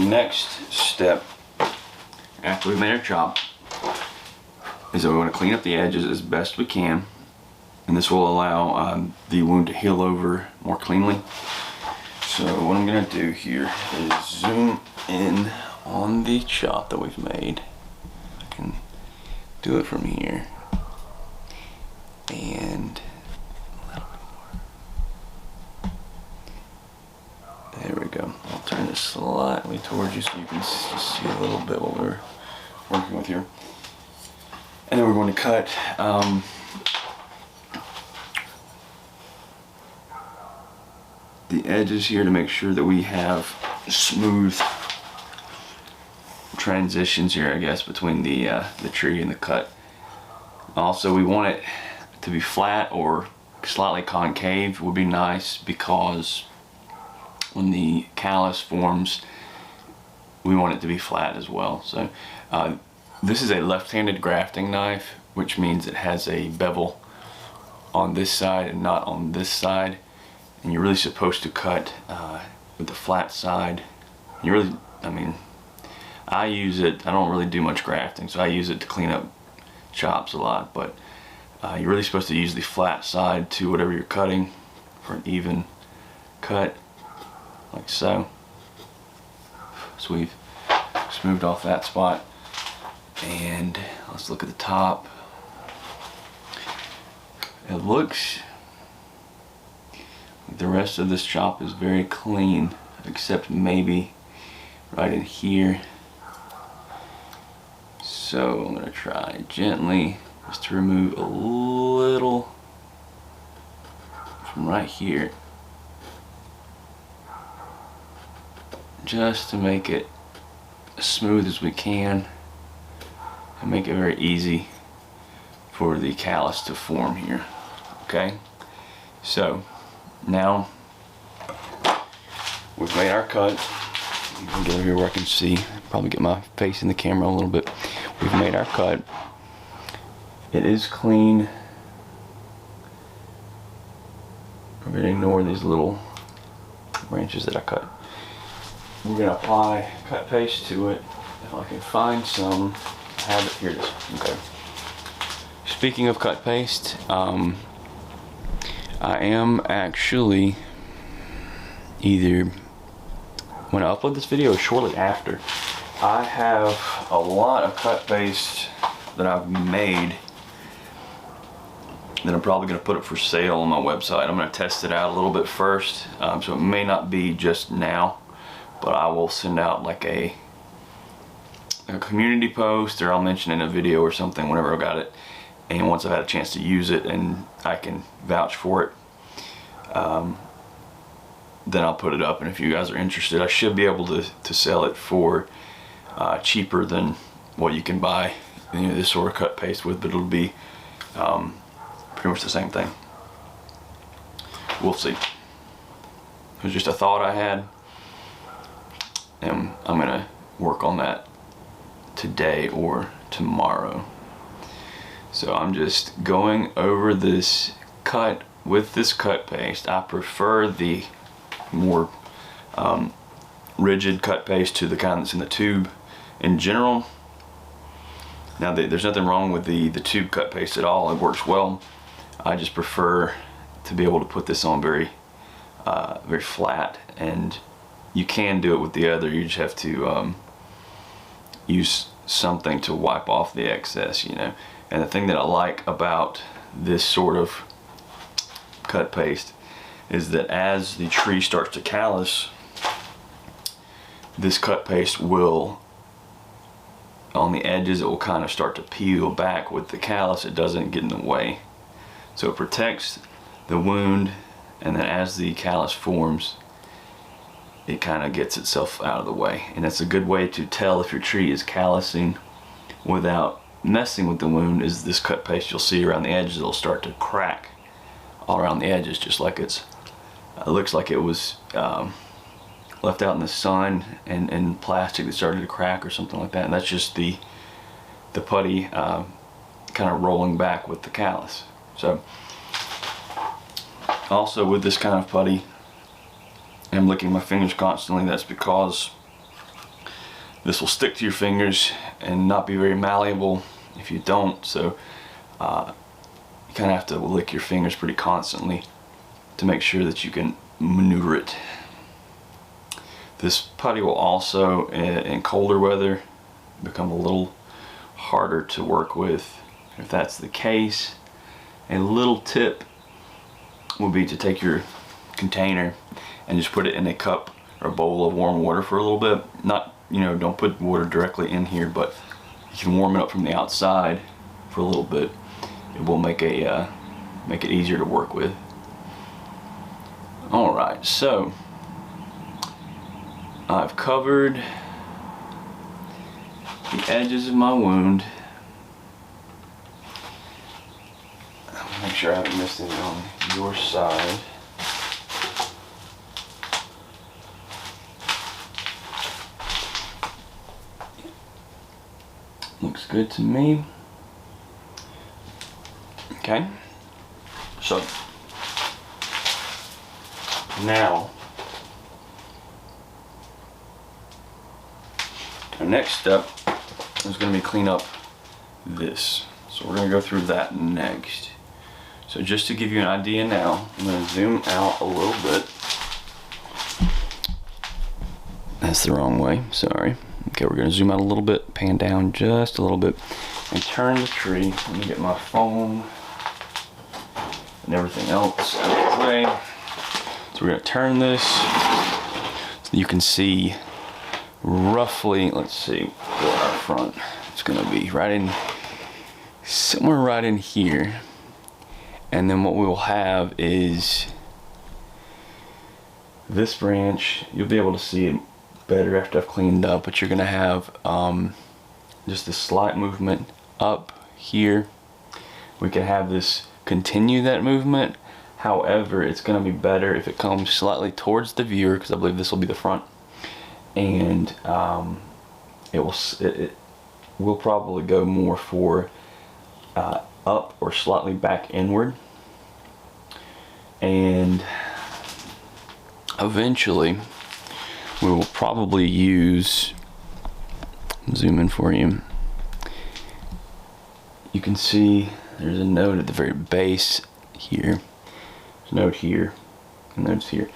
next step after we've made our chop is that we want to clean up the edges as best we can, and this will allow the wound to heal over more cleanly. So what I'm going to do here is zoom in on the chop that we've made. I can do it from here and a little bit more. There we go. I'll turn this slightly towards you so you can just see a little bit what we're working with here. And then we're going to cut the edges here to make sure that we have smooth transitions here, I guess, between the tree and the cut. Also, we want it to be flat or slightly concave would be nice, because when the callus forms, we want it to be flat as well. So this is a left-handed grafting knife, which means it has a bevel on this side and not on this side. And you're really supposed to cut with the flat side. You really, I mean, I use it, I don't really do much grafting, so I use it to clean up chops a lot, but you're really supposed to use the flat side to whatever you're cutting for an even cut, like so. So we've smoothed off that spot, and let's look at the top. It looks like the rest of this chop is very clean, except maybe right in here. So I'm going to try gently just to remove a little from right here, just to make it as smooth as we can and make it very easy for the callus to form here. Okay, so now we've made our cut. I'm gonna get over here where I can see, probably get my face in the camera a little bit. We've made our cut. It is clean. I'm gonna ignore these little branches that I cut. We're gonna apply cut paste to it. If I can find some, I have it, here it is. Okay. Speaking of cut paste, I am actually either when I upload this video or shortly after, I have a lot of cut paste that I've made that I'm probably going to put it for sale on my website. I'm going to test it out a little bit first, so it may not be just now, but I will send out like a community post, or I'll mention in a video or something whenever I got it, and once I've had a chance to use it and I can vouch for it, then I'll put it up. And if you guys are interested, I should be able to sell it for cheaper than what you can buy, you know, this sort of cut paste with, but it'll be pretty much the same thing. We'll see. It was just a thought I had, and I'm gonna work on that today or tomorrow. So I'm just going over this cut with this cut paste. I prefer the more rigid cut paste to the kind that's in the tube in general. Now there's nothing wrong with the tube cut paste at all. It works well. I just prefer to be able to put this on very flat, and you can do it with the other. You just have to use something to wipe off the excess, you know. And the thing that I like about this sort of cut paste is that as the tree starts to callus, this cut paste will, on the edges, it will kind of start to peel back with the callus. It doesn't get in the way. So it protects the wound, and then as the callus forms, it kind of gets itself out of the way. And that's a good way to tell if your tree is callusing without messing with the wound, is this cut paste. You'll see around the edges, it'll start to crack all around the edges, just like it looks like it was left out in the sun and plastic that started to crack or something like that. And that's just the putty kind of rolling back with the callus. So also with this kind of putty, I'm licking my fingers constantly. That's because this will stick to your fingers and not be very malleable if you don't. So you kind of have to lick your fingers pretty constantly to make sure that you can maneuver it. This putty will also, in colder weather, become a little harder to work with. If that's the case, a little tip would be to take your container and just put it in a cup or a bowl of warm water for a little bit. Not, you know, don't put water directly in here, but you can warm it up from the outside for a little bit. It will make it easier to work with. All right, so I've covered the edges of my wound. Make sure I haven't missed any on your side. Looks good to me. Okay, so now our next step is going to be clean up this. So we're going to go through that next. So just to give you an idea now, I'm going to zoom out a little bit. That's the wrong way, sorry. Okay, we're going to zoom out a little bit, pan down just a little bit, and turn the tree. Let me get my phone and everything else out of the way. So we're going to turn this so you can see roughly, let's see, where our front is going to be. Right in, somewhere right in here. And then what we will have is this branch. You'll be able to see it better after I've cleaned up, but you're going to have just a slight movement up here. We can have this continue that movement. However, it's going to be better if it comes slightly towards the viewer, because I believe this will be the front, and it will probably go more for up or slightly back inward, and eventually we will probably use, zoom in for you, you can see there's a node at the very base here. There's a node here, and nodes here.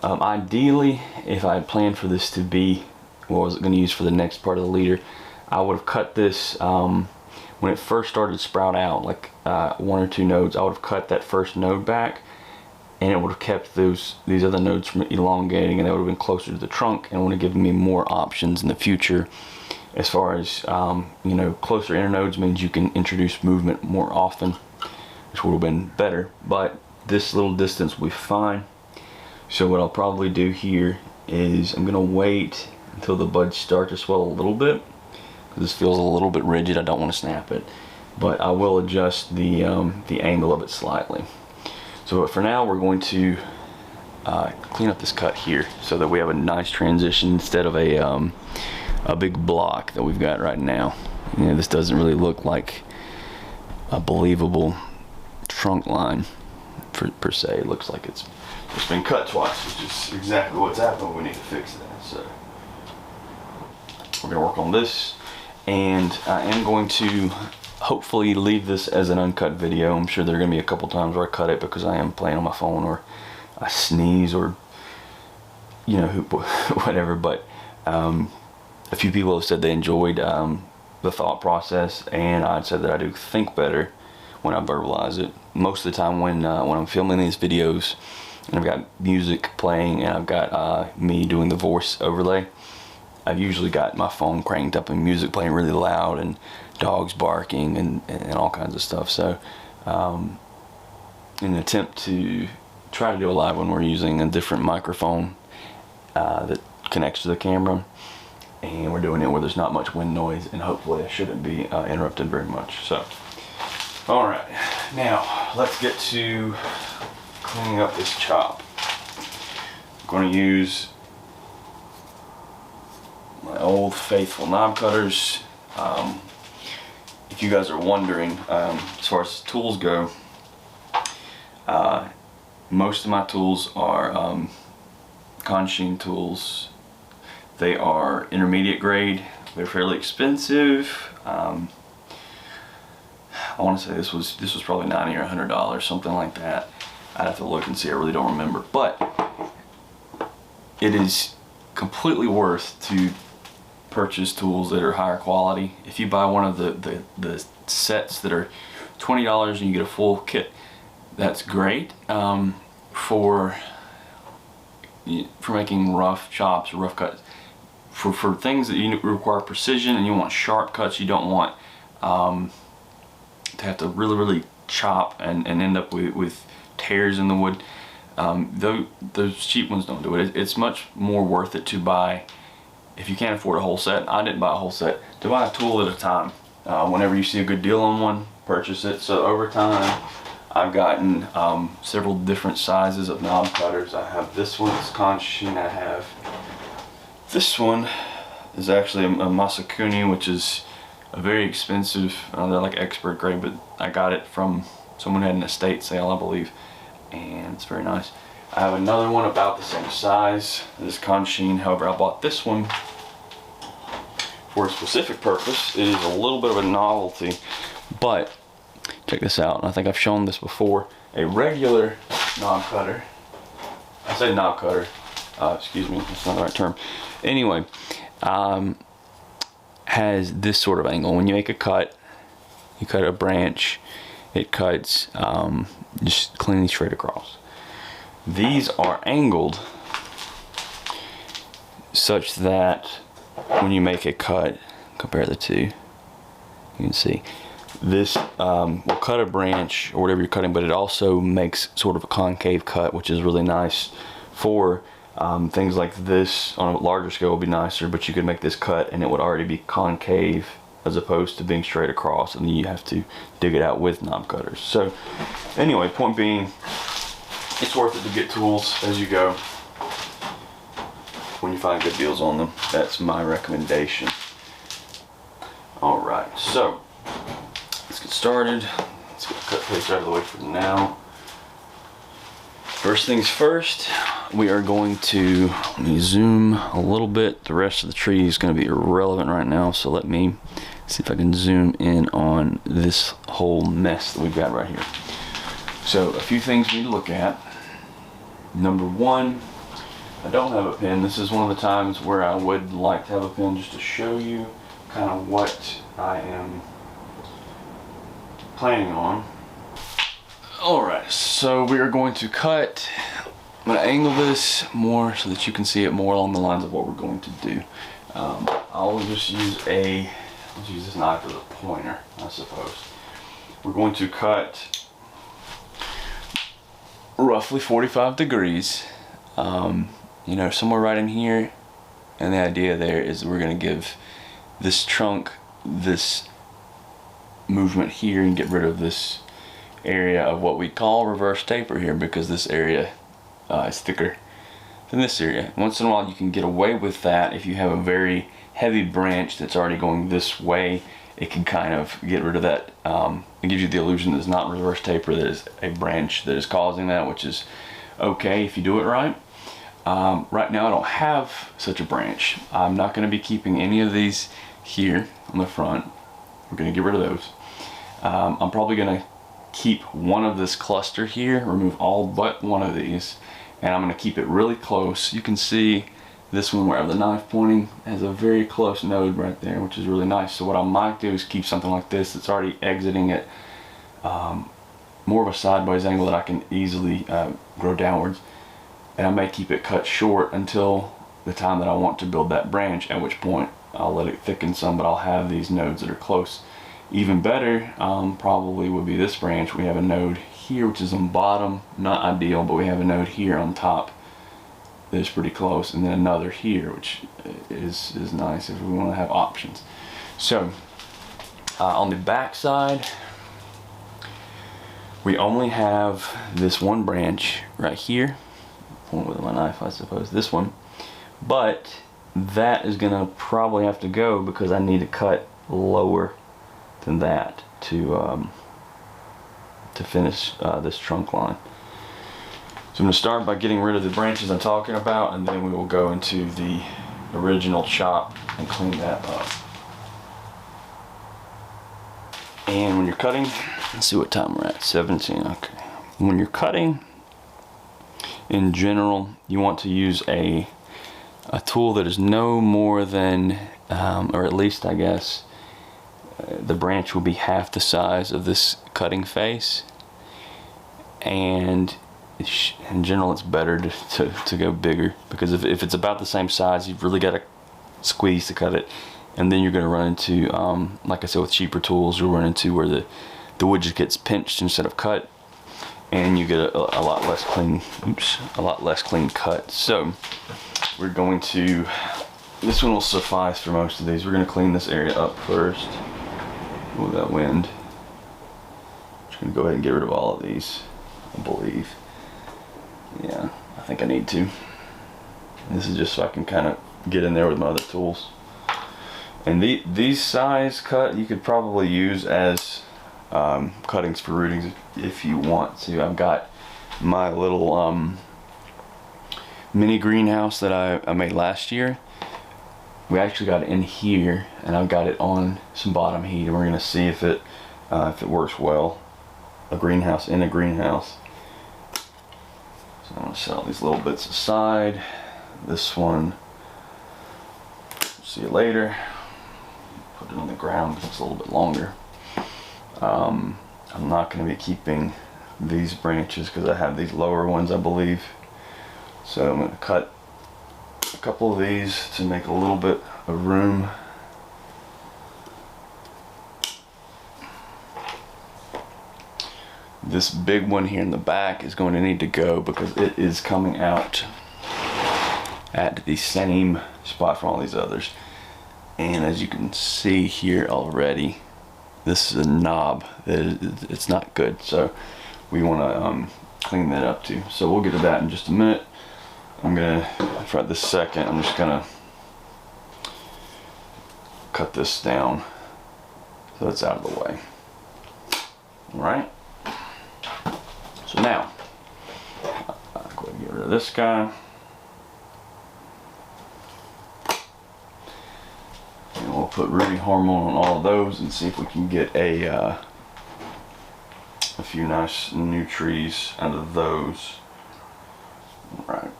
Ideally, if I had planned for this to be what I was going to use for the next part of the leader, I would have cut this when it first started to sprout out, like 1 or 2 nodes. I would have cut that first node back, and it would have kept these other nodes from elongating, and they would have been closer to the trunk, and would have given me more options in the future. As far as you know, closer internodes means you can introduce movement more often, which would have been better. But this little distance will be fine. So what I'll probably do here is I'm gonna wait until the buds start to swell a little bit. This feels a little bit rigid. I don't want to snap it, but I will adjust the angle of it slightly. So for now, we're going to clean up this cut here so that we have a nice transition instead of a big block that we've got right now. You know, this doesn't really look like a believable trunk line per se. It looks like it's been cut twice, which is exactly what's happened. We need to fix that. So we're gonna work on this, and I am going to hopefully leave this as an uncut video. I'm sure there are gonna be a couple times where I cut it because I am playing on my phone, or I sneeze, or you know, whatever. But a few people have said they enjoyed the thought process, and I said that I do think better when I verbalize it. Most of the time when I'm filming these videos and I've got music playing and I've got me doing the voice overlay, I've usually got my phone cranked up and music playing really loud and dogs barking and all kinds of stuff. So in an attempt to try to do a live one, we're using a different microphone that connects to the camera, and we're doing it where there's not much wind noise, and hopefully I shouldn't be interrupted very much. So all right, now let's get to cleaning up this chop. I'm going to use my old faithful knob cutters. If you guys are wondering, as far as tools go, most of my tools are Kansheen tools. They are intermediate grade. They're fairly expensive. I want to say this was probably $90 or $100, something like that. I'd have to look and see. I really don't remember, but it is completely worth to purchase tools that are higher quality. If you buy one of the sets that are $20 and you get a full kit, that's great for making rough chops or rough cuts. For things that you require precision and you want sharp cuts, you don't want to have to really chop and end up with tears in the wood. Those cheap ones don't do it. It's much more worth it to buy, if you can't afford a whole set. I didn't buy a whole set, to buy a tool at a time. Whenever you see a good deal on one, purchase it. So over time, I've gotten several different sizes of knob cutters. I have this one, it's Kansheen. I have this one, is actually a Masakuni, which is a very expensive, they're like expert grade, but I got it from someone who had an estate sale, I believe, and it's very nice. I have another one about the same size, this Kansheen. However, I bought this one for a specific purpose. It is a little bit of a novelty, but check this out, and I think I've shown this before. A regular knob cutter, I say knob cutter, excuse me, that's not the right term. Anyway, has this sort of angle. When you make a cut, you cut a branch, it cuts just cleanly straight across. These are angled such that when you make a cut, compare the two, you can see this will cut a branch or whatever you're cutting, but it also makes sort of a concave cut, which is really nice for things like this. On a larger scale would be nicer, but you could make this cut and it would already be concave as opposed to being straight across, and then you have to dig it out with knob cutters. So anyway, point being, it's worth it to get tools as you go when you find good deals on them. That's my recommendation. Alright, so let's get started. Let's get the cut paste out of the way for now. First things first, we are going to, let me zoom a little bit. The rest of the tree is going to be irrelevant right now, so let me see if I can zoom in on this whole mess that we've got right here. So a few things we need to look at. Number one, I don't have a pen. This is one of the times where I would like to have a pen just to show you kind of what I am planning on. Alright, so we are going to cut. I'm going to angle this more so that you can see it more along the lines of what we're going to do. I'll just use let's use this knife as a pointer, I suppose. We're going to cut roughly 45 degrees, you know, somewhere right in here, and the idea there is we're going to give this trunk this movement here and get rid of this area of what we call reverse taper here, because this area is thicker than this area. Once in a while you can get away with that if you have a very heavy branch that's already going this way. It can kind of get rid of that. It gives you the illusion that it's not reverse taper, that is a branch that is causing that, which is okay if you do it right. Right now I don't have such a branch. I'm not going to be keeping any of these here on the front. We're going to get rid of those. I'm probably going to keep one of this cluster here, remove all but one of these, and I'm going to keep it really close. You can see this one where I have the knife pointing has a very close node right there, which is really nice. So what I might do is keep something like this that's already exiting at more of a sideways angle that I can easily grow downwards, and I may keep it cut short until the time that I want to build that branch, at which point I'll let it thicken some, but I'll have these nodes that are close. Even better probably would be this branch. We have a node here which is on bottom, not ideal, but we have a node here on top that is pretty close, and then another here which is nice if we want to have options. So on the back side we only have this one branch right here. Point with my knife, I suppose, this one, but that is gonna probably have to go because I need to cut lower than that to finish this trunk line. So I'm going to start by getting rid of the branches I'm talking about, and then we will go into the original chop and clean that up. And when you're cutting, let's see what time we're at, 17, okay. When you're cutting, in general, you want to use a tool that is no more than, or at least I guess, the branch will be half the size of this cutting face. And in general, it's better to go bigger, because if it's about the same size, you've really got to squeeze to cut it. And then you're going to run into, like I said, with cheaper tools, you'll run into where the wood just gets pinched instead of cut, and you get a lot less clean, a lot less clean cut. So we're going to, this one will suffice for most of these. We're going to clean this area up first with that wind. Just going to go ahead and get rid of all of these, I believe. Yeah, I think I need to. This is just so I can kind of get in there with my other tools. And these size cut you could probably use as cuttings for rootings if you want to. I've got my little mini greenhouse that I made last year. We actually got it in here, and I've got it on some bottom heat, and we're gonna see if it works well. A greenhouse in a greenhouse. So I'm gonna set all these little bits aside. This one, see you later. Put it on the ground because it's a little bit longer. I'm not going to be keeping these branches because I have these lower ones, I believe. So I'm going to cut a couple of these to make a little bit of room. This big one here in the back is going to need to go because it is coming out at the same spot from all these others. And as you can see here already, this is a knob. It's not good, so we want to clean that up too. So we'll get to that in just a minute. I'm gonna, for this second, I'm just gonna cut this down so it's out of the way. All right. So now, I'll go ahead and get rid of this guy. And we'll put rooting hormone on all of those and see if we can get a few nice new trees out of those. All right.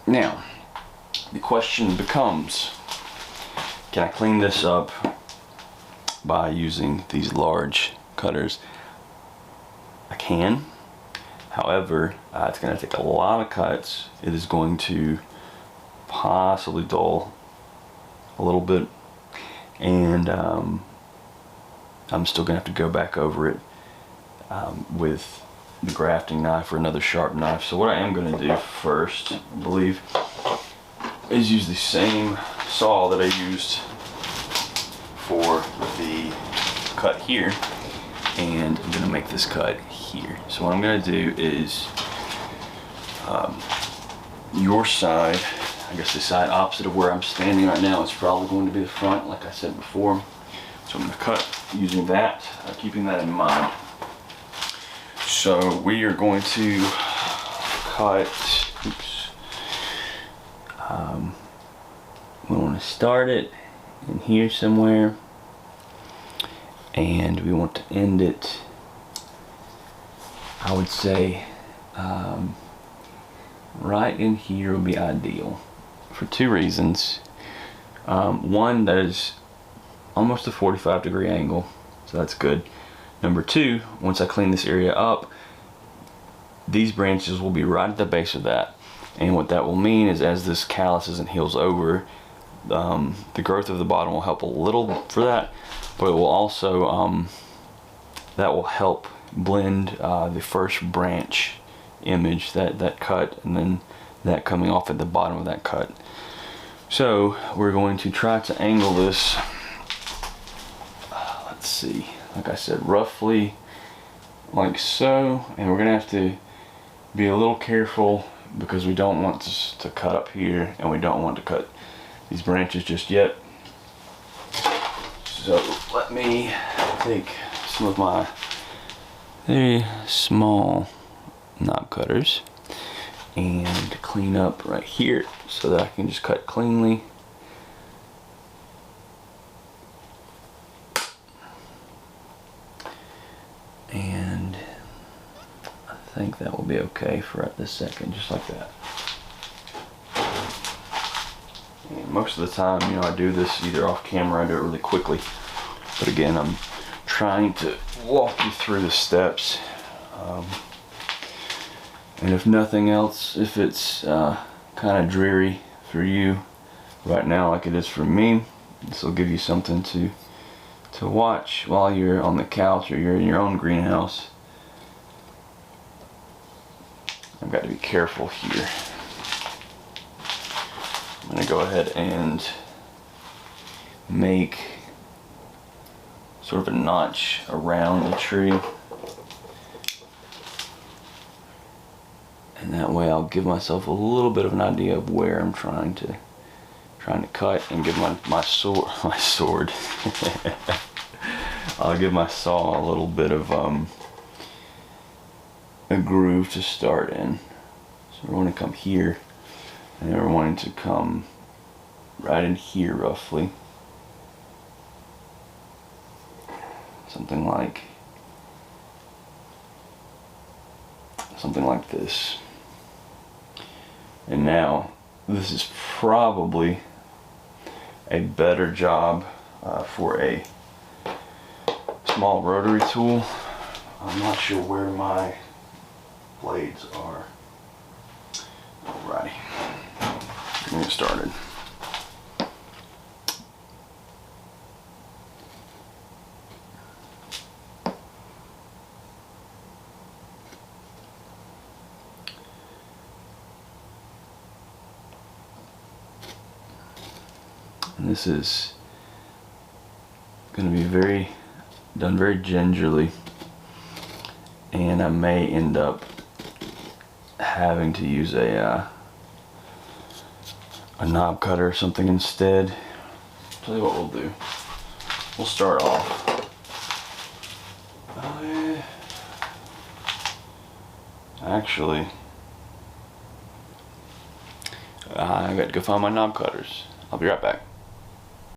Now, the question becomes, can I clean this up by using these large cutters? I can. However, it's going to take a lot of cuts. It is going to possibly dull a little bit, and I'm still going to have to go back over it with the grafting knife or another sharp knife. So what I am going to do first, I believe, is use the same saw that I used for the cut here, and I'm going to make this cut here. So what I'm going to do is your side, I guess the side opposite of where I'm standing right now, is probably going to be the front, like I said before. So I'm going to cut using that, keeping that in mind. So we are going to cut, we want to start it in here somewhere, and we want to end it, I would say, right in here would be ideal for two reasons. One, that is almost a 45-degree angle, so that's good. Number two, once I clean this area up, these branches will be right at the base of that, and what that will mean is as this calluses and heals over, the growth of the bottom will help a little for that, but it will also that will help blend the first branch image, that cut, and then that coming off at the bottom of that cut. So we're going to try to angle this, let's see, like I said, roughly like so, and we're gonna have to be a little careful because we don't want to cut up here, and we don't want to cut these branches just yet. So let me take some of my very small knob cutters and clean up right here so that I can just cut cleanly. think that will be okay for at this second, just like that. And most of the time, you know, I do this either off camera, I do it really quickly. But again, I'm trying to walk you through the steps. And if nothing else, if it's kind of dreary for you right now like it is for me, this will give you something to watch while you're on the couch or you're in your own greenhouse. I've got to be careful here. I'm going to go ahead and make sort of a notch around the tree. And that way I'll give myself a little bit of an idea of where I'm trying to cut, and give my sword I'll give my saw a little bit of a groove to start in. So we're going to come here, and then we're wanting to come right in here roughly. Something like this. And now this is probably a better job for a small rotary tool. I'm not sure where my blades are. Alrighty, getting it started. And this is going to be done very gingerly, and I may end up having to use a knob cutter or something instead. Tell you what we'll do. We'll start off. Actually, I got to go find my knob cutters. I'll be right back.